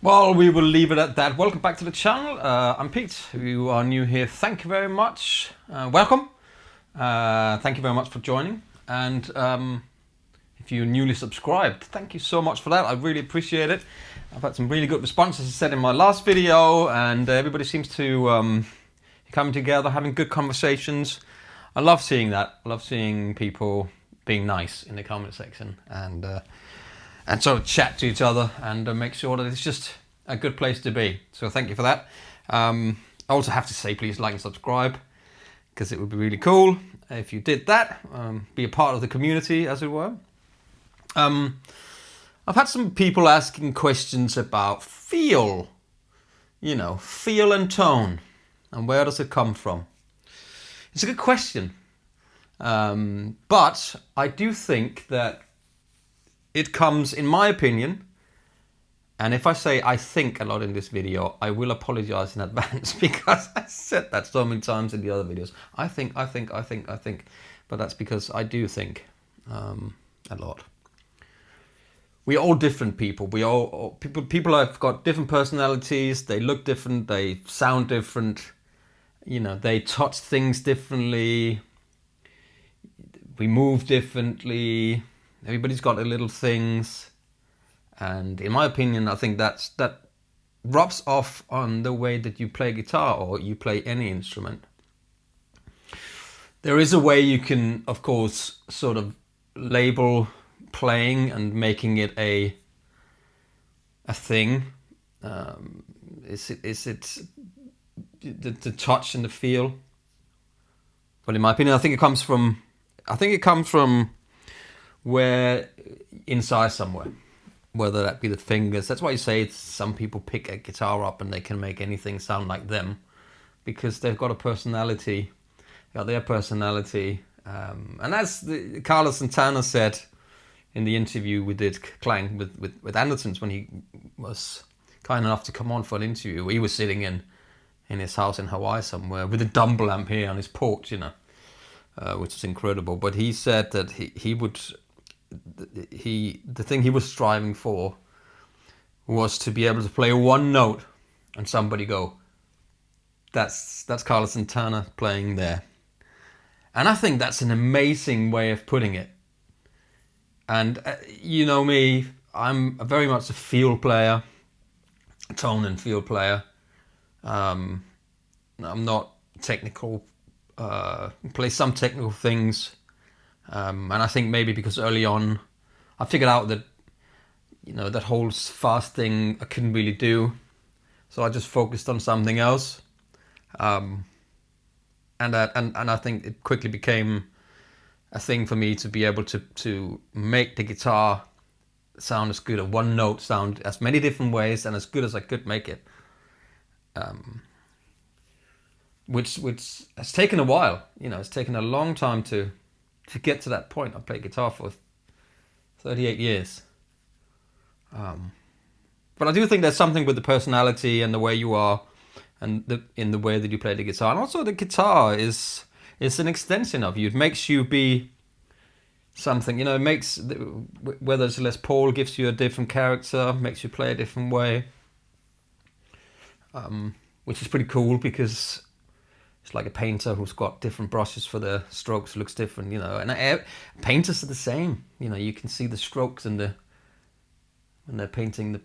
Well, we will leave it at that. Welcome back to the channel. I'm Pete. If you are new here, thank you very much. Welcome. Thank you very much for joining. And if you're newly subscribed, thank you so much for that. I really appreciate it. I've had some really good responses, as I said in my last video, and everybody seems to come together, having good conversations. I love seeing that. I love seeing people being nice in the comment section and sort of chat to each other and make sure that it's just a good place to be. So thank you for that. I also have to say, please like and subscribe, because it would be really cool if you did that. Be a part of the community, as it were. I've had some people asking questions about feel, feel and tone, and where does it come from? It's a good question, but I do think that it comes, in my opinion, and if I say I think a lot in this video, I will apologize in advance because I said that so many times in the other videos. I think, but that's because I do think a lot. We're all different people. People have got different personalities. They look different. They sound different. They touch things differently. We move differently. Everybody's got their little things, and in my opinion, I think that rubs off on the way that you play guitar or you play any instrument. There is a way you can, of course, sort of label playing and making it a thing. Is it the touch and the feel? But in my opinion, I think it comes from where inside somewhere, whether that be the fingers. That's why you say some people pick a guitar up and they can make anything sound like them, because they've got a personality, their personality. And as Carlos Santana said in the interview we did Clang with Andersons, when he was kind enough to come on for an interview, he was sitting in his house in Hawaii somewhere with a dumble amp here on his porch, which is incredible. But he said that the thing he was striving for was to be able to play one note and somebody go, that's Carlos Santana playing there. And I think that's an amazing way of putting it. And you know me, I'm very much a feel player, a tone and feel player. I'm not technical, play some technical things. And I think maybe because early on I figured out that that whole fast thing I couldn't really do, so I just focused on something else, and I think it quickly became a thing for me to be able to make the guitar sound as good, a one note sound as many different ways and as good as I could make it, which has taken a while. It's taken a long time to get to that point. I played guitar for 38 years. But I do think there's something with the personality and the way you are, and in the way that you play the guitar. And also the guitar is an extension of you. It makes you be something, it makes, whether it's Les Paul, gives you a different character, makes you play a different way, which is pretty cool, because It's like a painter who's got different brushes for their strokes, looks different, you know. And painters are the same. You know, you can see the strokes in when they're painting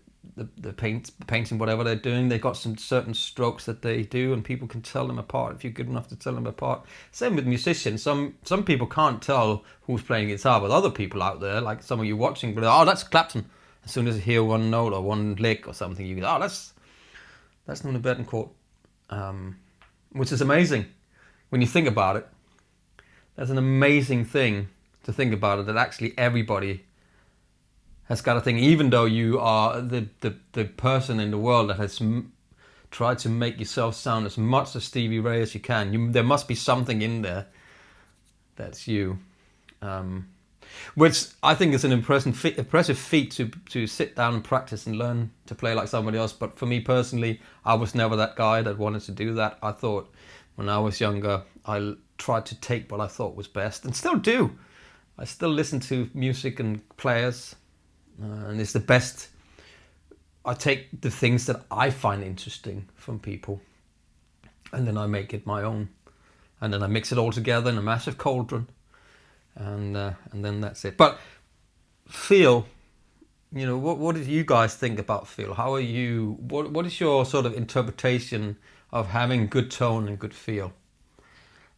painting whatever they're doing. They've got some certain strokes that they do, and people can tell them apart if you're good enough to tell them apart. Same with musicians. Some people can't tell who's playing guitar, but other people out there, like some of you watching, go, oh, that's Clapton. As soon as you hear one note or one lick or something, you go, oh, that's Nuno Bettencourt. Which is amazing when you think about it. That's an amazing thing to think about it, that actually everybody has got a thing, even though you are the person in the world that has tried to make yourself sound as much as Stevie Ray as you can. There must be something in there that's you. Which I think is an impressive feat to sit down and practice and learn to play like somebody else. But for me personally, I was never that guy that wanted to do that. I thought when I was younger, I tried to take what I thought was best, and still do. I still listen to music and players, and it's the best. I take the things that I find interesting from people, and then I make it my own, and then I mix it all together in a massive cauldron. And then that's it. But feel, you know, what do you guys think about feel? How are you? What is your sort of interpretation of having good tone and good feel?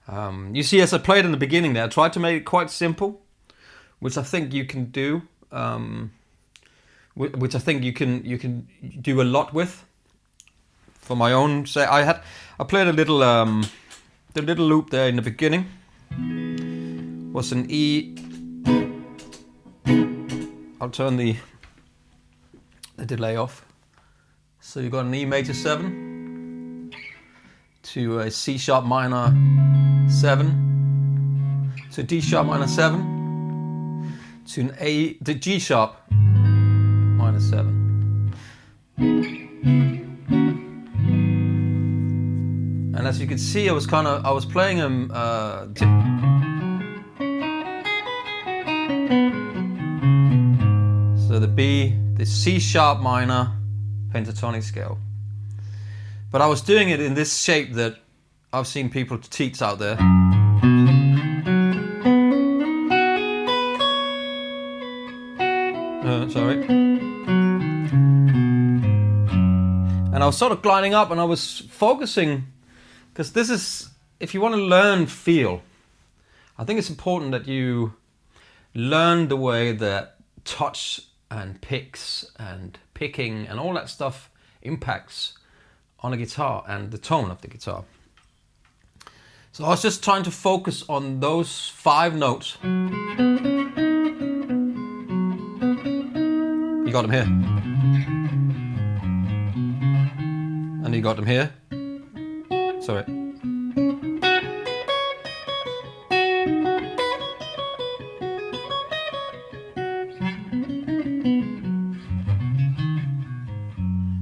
You see, as I played in the beginning there, I tried to make it quite simple, which I think you can do. Which I think you can do a lot with. For my own say, I played a little the little loop there in the beginning. Was an E. I'll turn the delay off. So you've got an E major 7 to a C sharp minor 7 to D sharp minor 7 to an A to G sharp minor 7. And as you can see, I was playing them. So the B, the C sharp minor pentatonic scale. But I was doing it in this shape that I've seen people teach out there. Sorry. And I was sort of gliding up, and I was focusing, because this is, if you want to learn feel, I think it's important that you learn the way that touch and picks and picking and all that stuff impacts on a guitar and the tone of the guitar. So I was just trying to focus on those 5 notes. You got them here. And you got them here. Sorry.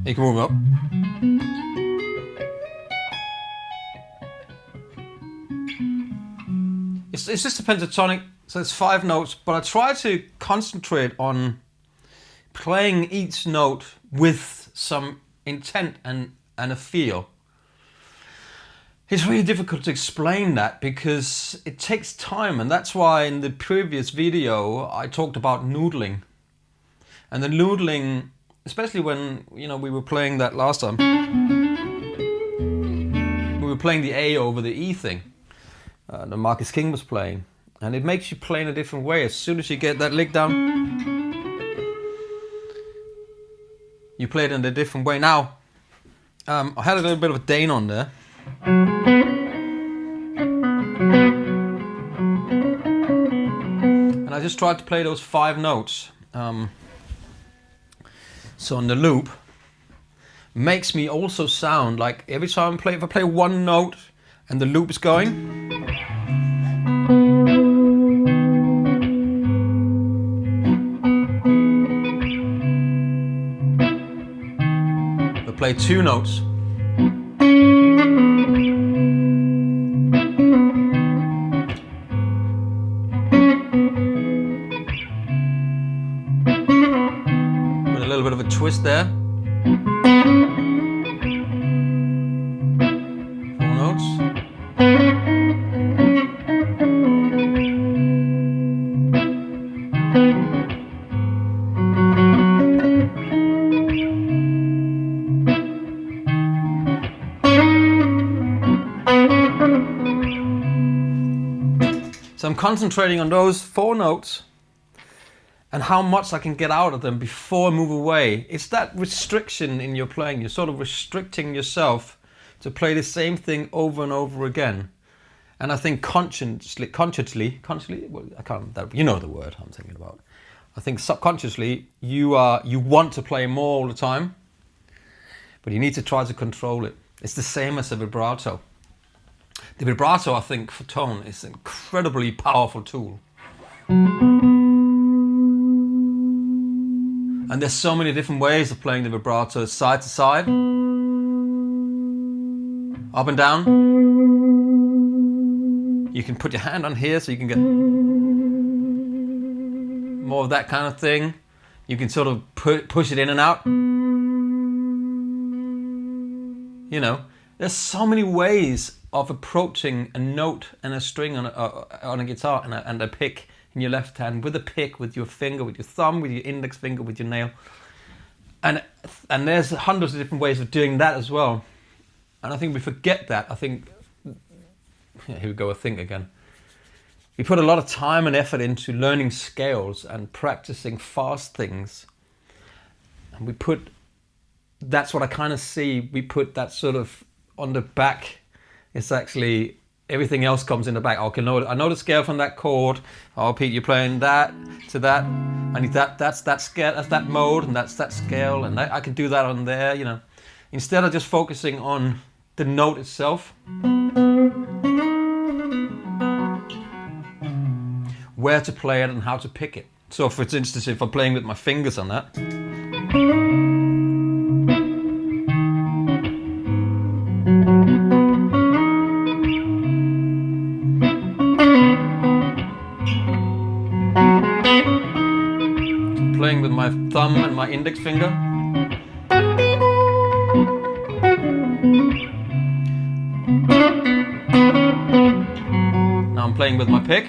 You can warm up. It's just a pentatonic, so it's 5 notes, but I try to concentrate on playing each note with some intent and a feel. It's really difficult to explain that because it takes time, and that's why in the previous video I talked about noodling. And the noodling, especially when, you know, we were playing that last time, we were playing the A over the E thing that Marcus King was playing, and it makes you play in a different way. As soon as you get that lick down, you play it in a different way. Now, I had a little bit of a Dane on there. And I just tried to play those 5 notes. So on the loop, makes me also sound like every time if I play 1 note and the loop is going, I play 2 notes. With a little bit of a twist there. 4 notes. I'm concentrating on those 4 notes and how much I can get out of them before I move away. It's that restriction in your playing. You're sort of restricting yourself to play the same thing over and over again. And I think consciously, well, I can't, you know the word I'm thinking about. I think subconsciously you want to play more all the time, but you need to try to control it. It's the same as a vibrato. The vibrato, I think, for tone is an incredibly powerful tool. And there's so many different ways of playing the vibrato, side to side, up and down. You can put your hand on here so you can get more of that kind of thing. You can sort of push it in and out. You know, there's so many ways of approaching a note and a string on a guitar and a pick in your left hand, with a pick, with your finger, with your thumb, with your index finger, with your nail. And there's hundreds of different ways of doing that as well. And I think we forget that. I think, here we go, I think again. We put a lot of time and effort into learning scales and practicing fast things. And that's what I kind of see, we put that sort of on the back. It's actually, everything else comes in the back. Okay, I know the scale from that chord. Oh, Pete, you're playing that to that. I need that's that scale, that's that mode, and that's that scale, and I can do that on there, you know. Instead of just focusing on the note itself, where to play it and how to pick it. So for instance, if I'm playing with my fingers on that, playing with my thumb and my index finger. Now I'm playing with my pick.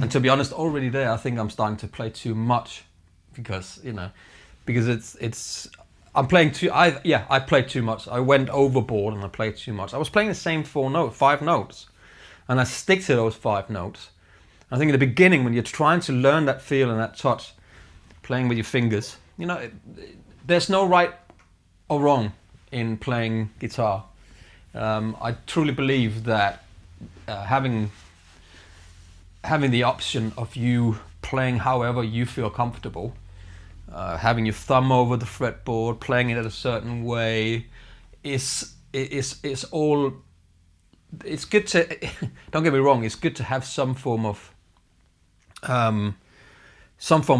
To be honest, already there, I think I'm starting to play too much because I'm playing too. I played too much. I went overboard and I played too much. I was playing the same 5 notes, and I stick to those 5 notes. I think in the beginning, when you're trying to learn that feel and that touch, playing with your fingers, there's no right or wrong in playing guitar. I truly believe that having the option of you playing however you feel comfortable, having your thumb over the fretboard, playing it a certain way, is all. It's good to, don't get me wrong, it's good to have some form of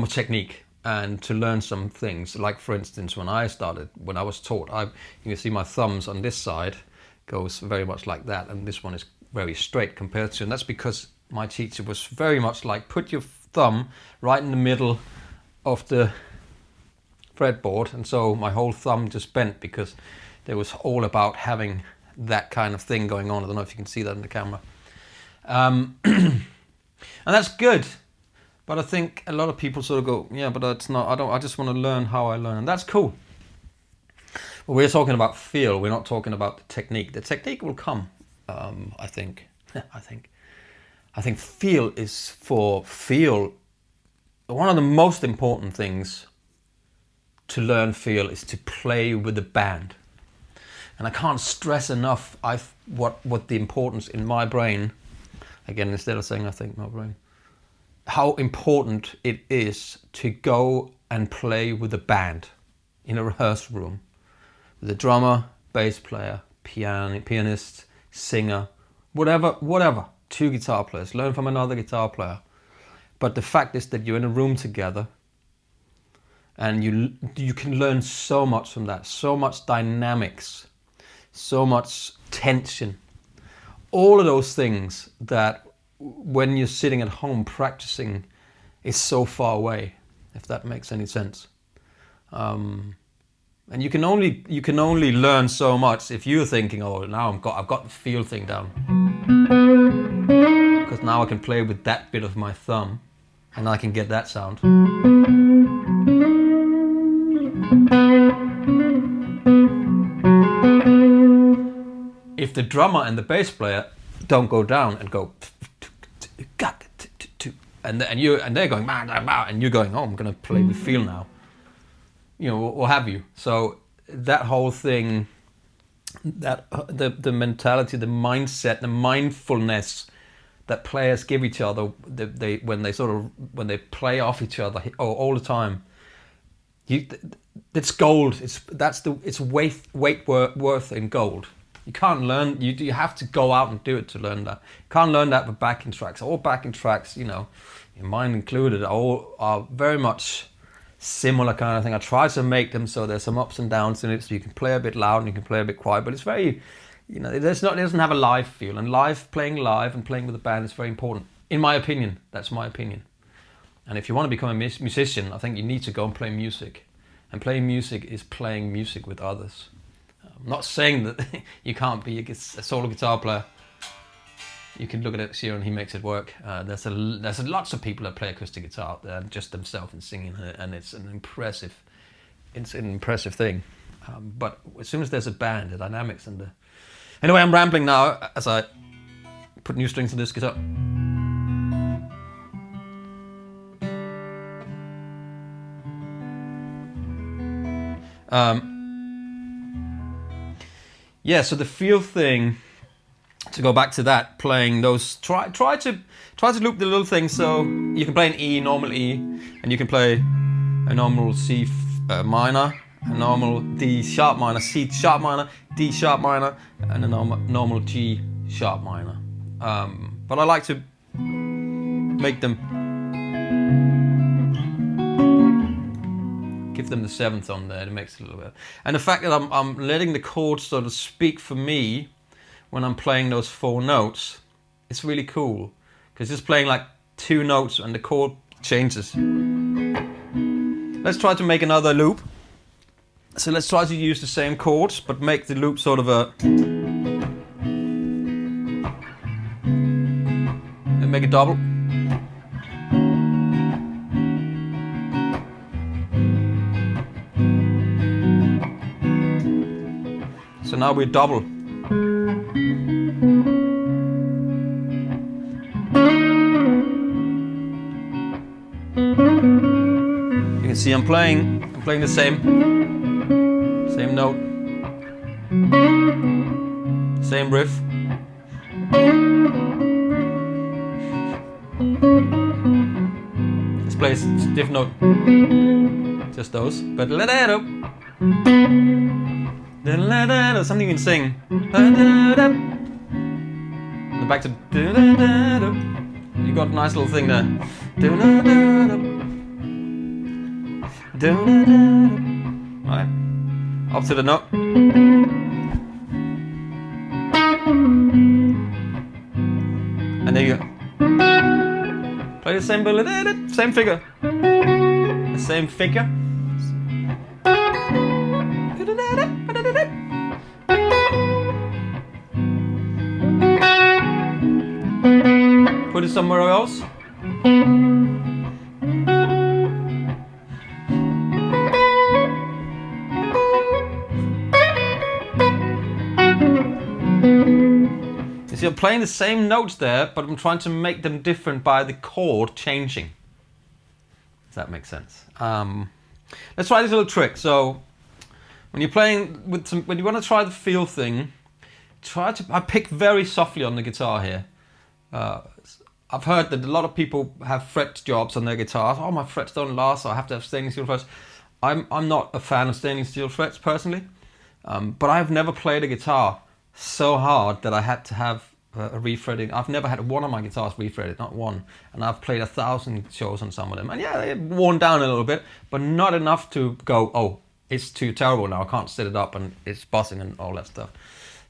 technique and to learn some things. Like for instance, when I was taught, you can see my thumbs on this side goes very much like that, and this one is very straight compared to, and that's because my teacher was very much like, put your thumb right in the middle of the fretboard, and so my whole thumb just bent because it was all about having that kind of thing going on. I don't know if you can see that in the camera. And that's good, but I think a lot of people sort of go, yeah, but that's not, I just want to learn how I learn, and that's cool. But we're talking about feel, we're not talking about the technique. The technique will come, I think. I think feel is one of the most important things to learn feel is to play with the band. And I can't stress enough what the importance in my brain, again, instead of saying I think my brain, how important it is to go and play with a band in a rehearsal room with a drummer, bass player, pianist, singer, whatever. 2 guitar players, learn from another guitar player. But the fact is that you're in a room together and you can learn so much from that, so much dynamics, so much tension. All of those things that when you're sitting at home practicing is so far away, if that makes any sense. And you can only learn so much if you're thinking, oh, now I've got the feel thing down, because now I can play with that bit of my thumb, and I can get that sound. If the drummer and the bass player don't go down and go, and they're going, and you're going, oh, I'm gonna play with feel now, or have you. So that whole thing, that the mentality, the mindset, the mindfulness that players give each other, when they play off each other all the time, it's gold. It's weight worth in gold. You can't learn. You have to go out and do it to learn that. You can't learn that with backing tracks. All backing tracks, mine included, are very much similar kind of thing. I try to make them so there's some ups and downs in it, so you can play a bit loud and you can play a bit quiet. But it's very, it doesn't have a live feel. And playing live and playing with a band is very important, in my opinion. That's my opinion. And if you want to become a musician, I think you need to go and play music. And playing music is playing music with others. I'm not saying that you can't be a solo guitar player. You can look at it, Sheeran, he makes it work. There's lots of people that play acoustic guitar out there, just themselves and singing, and it's an impressive thing. But as soon as there's a band, the dynamics and the... Anyway, I'm rambling now as I put new strings to this guitar. So the feel thing, to go back to that, playing those, try to loop the little things. So you can play an E, normal E, and you can play a normal C minor, a normal D sharp minor, C sharp minor, D sharp minor, and a normal G sharp minor. But I like to make them, give them the seventh on there. It makes it a little bit. And the fact that I'm letting the chords sort of speak for me when I'm playing those 4 notes, it's really cool, because just playing like 2 notes and the chord changes. Let's try to make another loop. So let's try to use the same chords, but make the loop sort of a... and make it double. So now we're double. You can see I'm playing the same note, same riff. Let's play a different note, just those. But something you can sing. And back to. You got a nice little thing there. Right, up to the note. And there you go. Play the same figure. The same figure. Put it somewhere else. You see, I'm playing the same notes there, but I'm trying to make them different by the chord changing. Does that make sense? Let's try this little trick. So, when you're playing with when you want to try the feel thing, I pick very softly on the guitar here. I've heard that a lot of people have fret jobs on their guitars. Oh, my frets don't last, so I have to have stainless steel frets. I'm not a fan of stainless steel frets personally, but I've never played a guitar so hard that I had to have a refretting. I've never had one of my guitars refretted, not one, and I've played 1,000 shows on some of them, and yeah, they're worn down a little bit, but not enough to go, oh, it's too terrible now, I can't set it up and it's buzzing and all that stuff.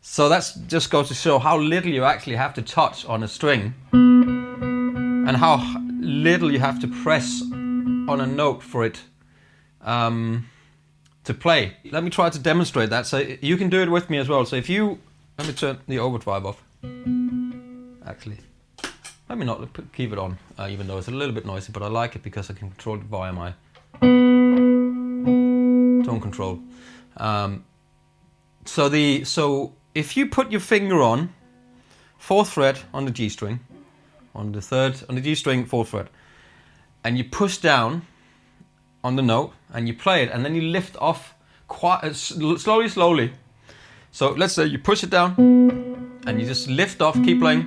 So that just goes to show how little you actually have to touch on a string, and how little you have to press on a note for it to play. Let me try to demonstrate that, so you can do it with me as well. So if you, let me turn the overdrive off. Actually, let me not keep it on, even though it's a little bit noisy, but I like it because I can control it via my tone control. So if you put your finger on 4th fret on the G string, on the G string 4th fret, and you push down on the note and you play it, and then you lift off quite slowly. So let's say you push it down and you just lift off, keep playing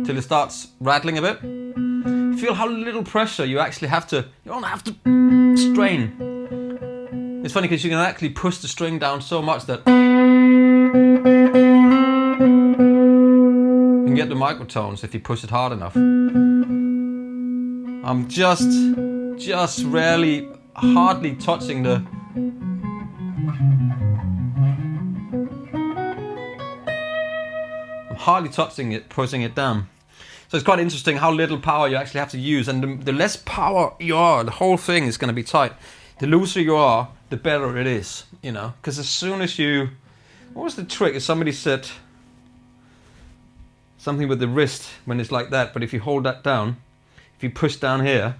till it starts rattling a bit. Feel how little pressure you actually have to. You don't have to strain. It's funny because you can actually push the string down so much that you can get the microtones if you push it hard enough. I'm just rarely, hardly touching the. I'm hardly touching it, pushing it down. So it's quite interesting how little power you actually have to use, and the less power you are, the whole thing is going to be tight. The looser you are, the better it is, you know. Because as soon as you, what was the trick? If somebody said something with the wrist when it's like that, but if you hold that down, if you push down here,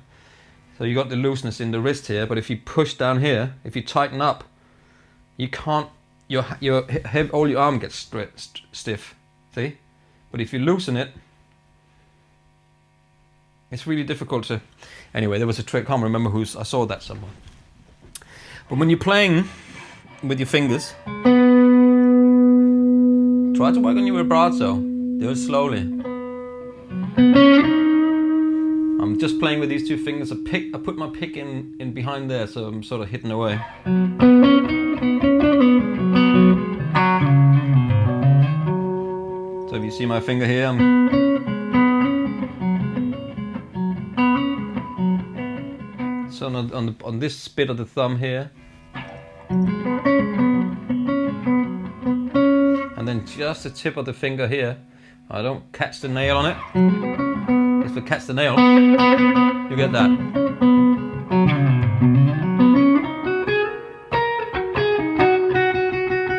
so you got the looseness in the wrist here, but if you push down here, if you tighten up, you can't, all your arm gets stiff, see? But if you loosen it, it's really difficult to. Anyway, there was a trick. I can't remember I saw that somewhere. But when you're playing with your fingers, try to work on your vibrato. Do it slowly. I'm just playing with these two fingers. I put my pick in behind there, so I'm sort of hitting away. So if you see my finger here, so on this bit of the thumb here, and then just the tip of the finger here. I don't catch the nail on it. If I catch the nail, you get that.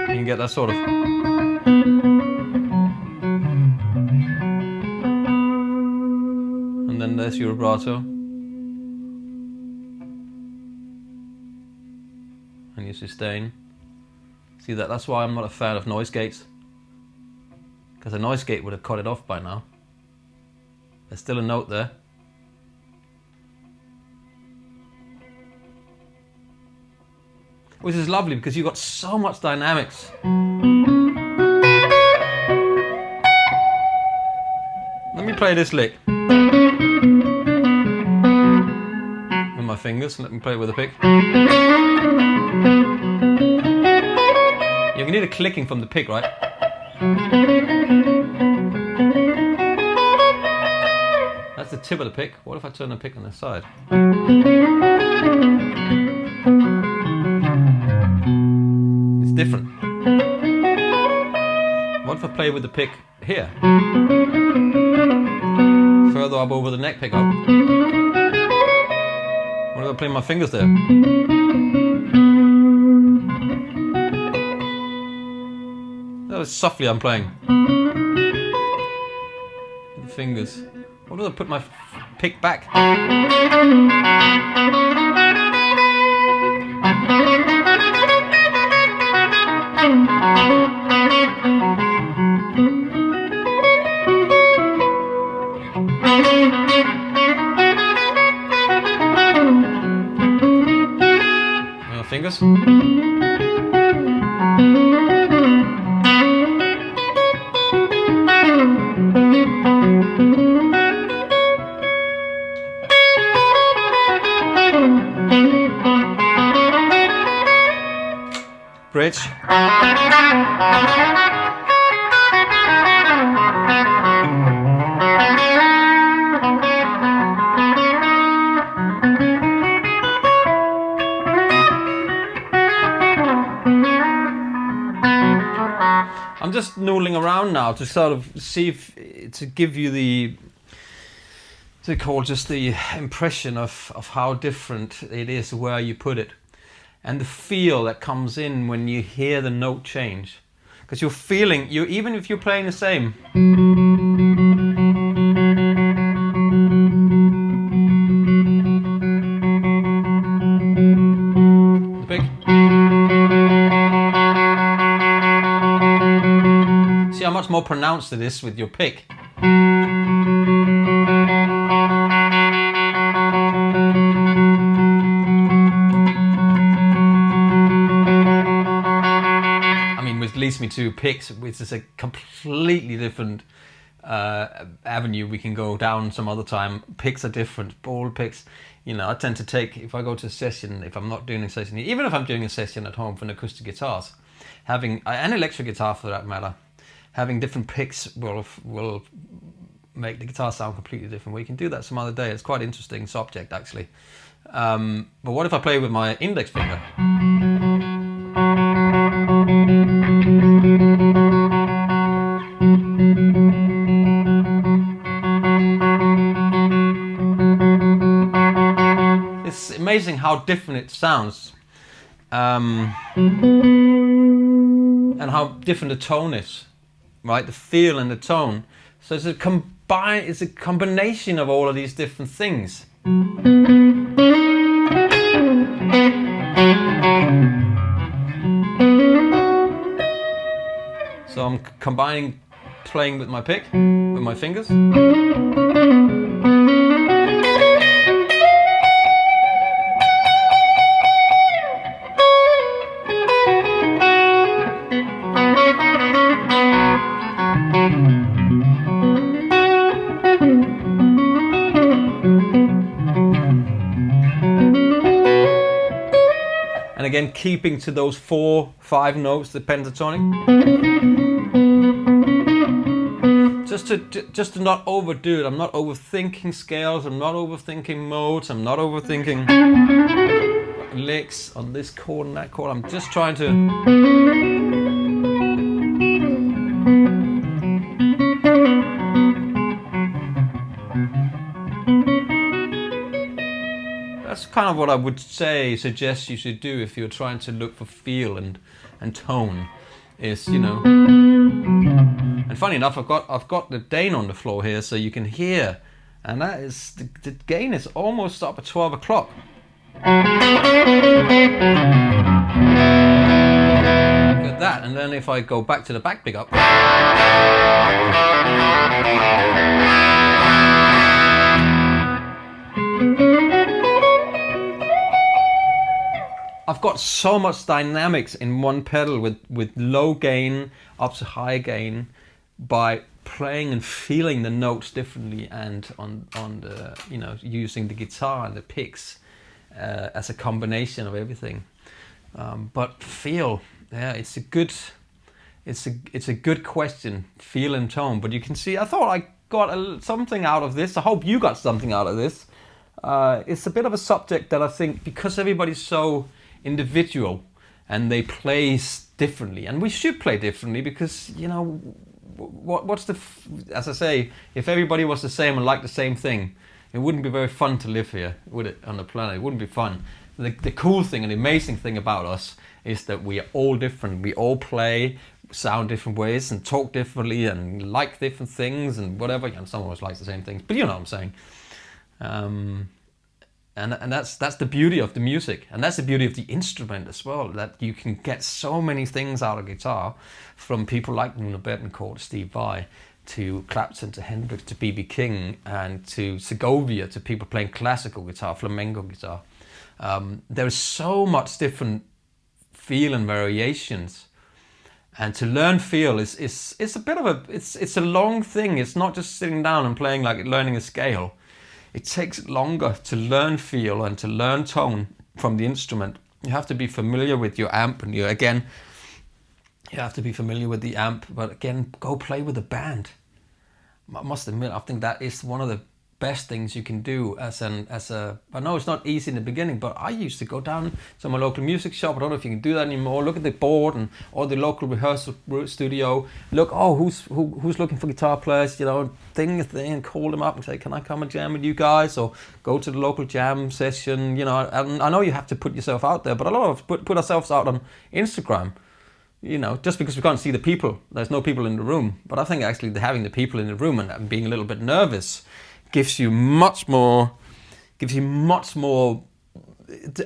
You can get that sort of. And then there's your vibrato. And you sustain. See that? That's why I'm not a fan of noise gates. Because a noise gate would have cut it off by now. There's still a note there. Which is lovely because you've got so much dynamics. Let me play this lick. With my fingers, let me play it with a pick. You can hear the clicking from the pick, right? That's the tip of the pick. What if I turn the pick on the side? It's different. What if I play with the pick here? Further up over the neck pickup. What if I play my fingers there? That was softly I'm playing. With the fingers. What if I put my pick back? My fingers. Bridge. I'm just noodling around now to sort of see if to give you they call just the impression of how different it is where you put it, and the feel that comes in when you hear the note change, because you're feeling, you even if you're playing the same, the pick, see how much more pronounced it is with your pick. Leads me to picks, which is a completely different avenue we can go down some other time. Picks are different. Ball picks, you know, I tend to take, if I go to a session, if I'm not doing a session, even if I'm doing a session at home for an acoustic guitars, having an electric guitar for that matter, having different picks will make the guitar sound completely different. We can do that some other day. It's quite an interesting subject actually. But what if I play with my index finger? It's amazing how different it sounds, and how different the tone is, right? The feel and the tone. So it's a combination of all of these different things. So I'm combining playing with my pick, with my fingers. And again, keeping to those 4-5 notes, the pentatonic. Just to not overdo it. I'm not overthinking scales, I'm not overthinking modes, I'm not overthinking licks on this chord and that chord. I'm just trying to that's kind of what I would suggest you should do if you're trying to look for feel and tone, is, you know. And funny enough, I've got the Dane on the floor here, so you can hear, and that is the gain is almost up at 12 o'clock. Look at that, and then if I go back to the back pickup, I've got so much dynamics in one pedal with low gain up to high gain by playing and feeling the notes differently, and on the, you know, using the guitar and the picks as a combination of everything. But feel, yeah, it's a good question, feel and tone. But you can see, I thought I got something out of this. I hope you got something out of this. It's a bit of a subject that I think, because everybody's so individual and they play differently, and we should play differently, because, you know, what's the, as I say, if everybody was the same and liked the same thing, it wouldn't be very fun to live here, would it, on the planet? It wouldn't be fun. The cool thing and the amazing thing about us is that we are all different. We all play, sound different ways, and talk differently, and like different things, and whatever. And some of us like the same things, but you know what I'm saying. And that's the beauty of the music, and that's the beauty of the instrument as well, that you can get so many things out of guitar, from people like Nuno Bettencourt, Steve Vai, to Clapton, to Hendrix, to B.B. King, and to Segovia, to people playing classical guitar, flamenco guitar. There's so much different feel and variations, and to learn feel is a bit of it's a long thing. It's not just sitting down and playing like learning a scale. It takes longer to learn feel and to learn tone from the instrument. You have to be familiar with your amp, and you have to be familiar with the amp, but again, go play with a band. I must admit, I think that is one of the best things you can do as a. I know it's not easy in the beginning, but I used to go down to my local music shop. I don't know if you can do that anymore. Look at the board or the local rehearsal studio. Look, who's looking for guitar players? You know, thing, and call them up and say, can I come and jam with you guys? Or go to the local jam session. You know, and I know you have to put yourself out there, but a lot of us put ourselves out on Instagram. You know, just because we can't see the people, there's no people in the room. But I think actually having the people in the room and being a little bit nervous gives you much more,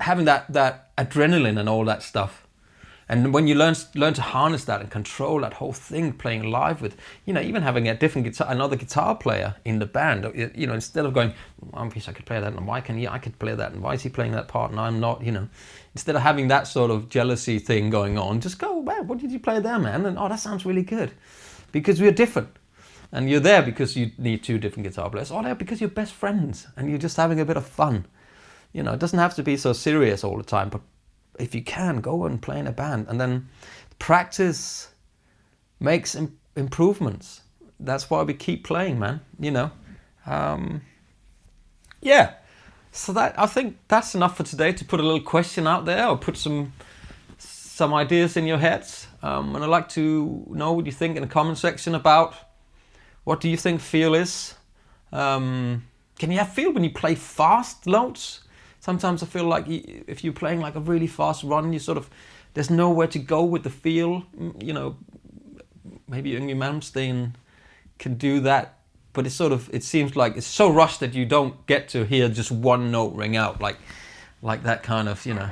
having that adrenaline and all that stuff. And when you learn to harness that and control that whole thing, playing live with, you know, even having another guitar player in the band, you know, instead of going, I wish I could play that, and why can I could play that, and why is he playing that part and I'm not, you know. Instead of having that sort of jealousy thing going on, just go, wow, what did you play there, man? And that sounds really good. Because we're different. And you're there because you need two different guitar players. Or there because you're best friends and you're just having a bit of fun. You know, it doesn't have to be so serious all the time, but if you can, go and play in a band. And then practice makes improvements. That's why we keep playing, man, you know. Yeah. So I think that's enough for today, to put a little question out there or put some ideas in your heads. And I'd like to know what you think in the comment section about what do you think feel is. Can you have feel when you play fast notes? Sometimes I feel like if you're playing like a really fast run, you sort of, there's nowhere to go with the feel. You know, maybe Yngwie Malmsteen can do that. But it seems like it's so rushed that you don't get to hear just one note ring out, like that kind of, you know.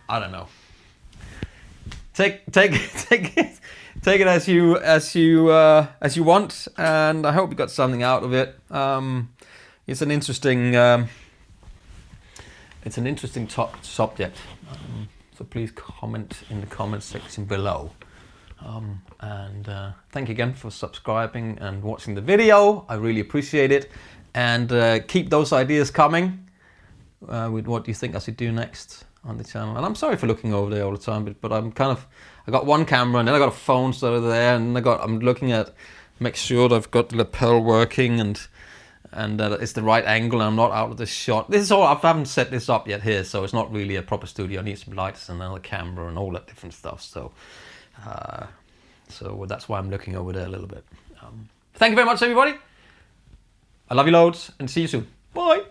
I don't know. Take it as you want, and I hope you got something out of it. It's an interesting subject. So please comment in the comment section below. And thank you again for subscribing and watching the video. I really appreciate it, and keep those ideas coming with what you think I should do next on the channel. And I'm sorry for looking over there all the time, but I got one camera and then I got a phone so there, and I'm looking at, make sure that I've got the lapel working and that it's the right angle and I'm not out of the shot. This is all, I haven't set this up yet here, so it's not really a proper studio. I need some lights and another camera and all that different stuff. So that's why I'm looking over there a little bit. Thank you very much, everybody. I love you loads and see you soon. Bye.